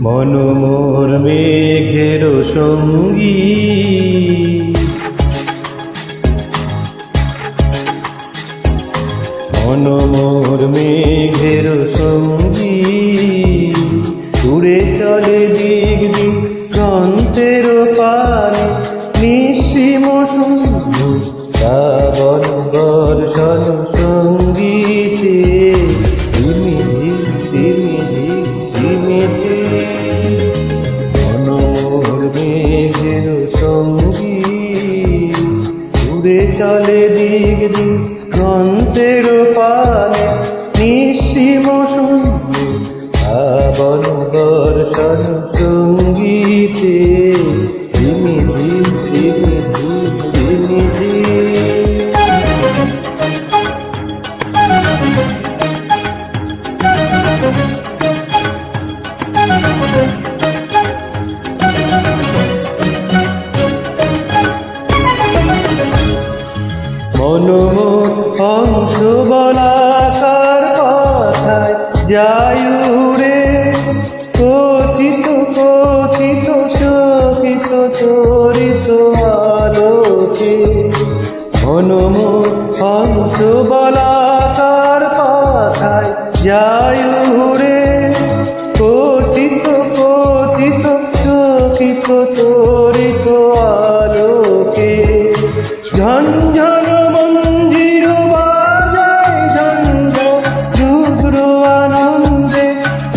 মন মোর মেঘের সঙ্গী, মন মোর মেঘের সঙ্গী, উড়ে চলে দিক দিক প্রান্তের পানে, নিঃসীম সুন্দর শ্রাবণ বর্ষণ সঙ্গীতে ধিমি ধিমি ধিমি মন মোর মেঘের সঙ্গী, উড়ে চলে দিক দিক প্রান্তের পানে, নিঃসীম সুন্দর শ্রাবণ বর্ষণ সঙ্গীতে ধিমি ধিমি ধিমি ধিমি। মনোমোর হংস বলাকার কথায় যায় উড়ে, কচিত কচিত শোকিত চরিত আলোকে। মনোমোর হংস বলাকার কথায় যায় উড়ে, কচিত কচিত শোকিত চরিত আলোকে। ঝঞ্ঝন মঞ্জির বাজায় ঝঞ্ঝ রুদ্র আনন্দে,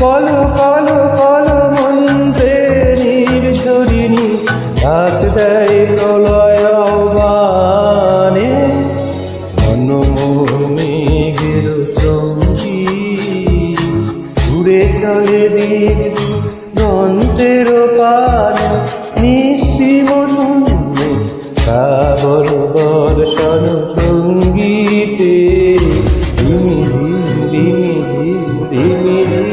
কল কল কল মন্ত্রে নির্ঝরিণী ডাক দেয় প্রলয় আহ্বানে। মন মোর মেঘের সঙ্গী, উড়ে চলে দিক প্রান্তের পানে, নিঃসীম সুন্দর শ্রাবণ বর্ষণ সঙ্গীতে ধিমি ধিমি ধিমি ধিমি।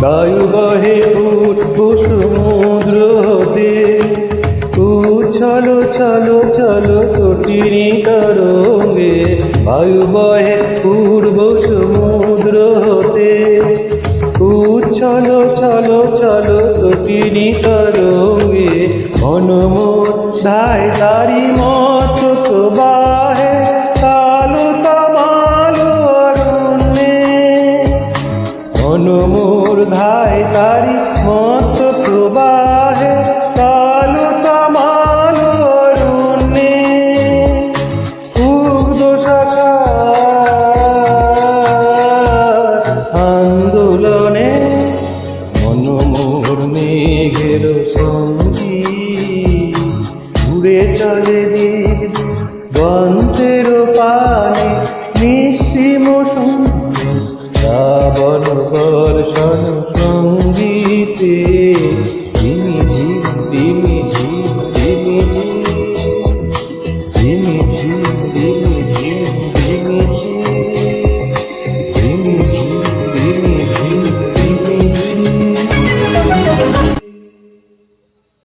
বায়ু বহে উঠবো সমুদ্র হতে, উছলো ছলো ছলো তটিনী তরঙ্গে। বায়ু বহে পূর্ব সমুদ্র হতে, উছলো ছলো ছলো তটিনী তরঙ্গে। মন মোর ধায় তারি মত বাহে, কালো তামালো অরণ্যে। মন মোর ধায় তারি মত বাহে, কালো তামালো অরণ্যে। উগ্ধ শাখা আন্দোলনে। মন মোর মেঘের সঙ্গী, উড়ে চলে দিক বন্তের পানে, নিঃসীম সুন্দর শ্রাবণ বর্ষণ সঙ্গীতে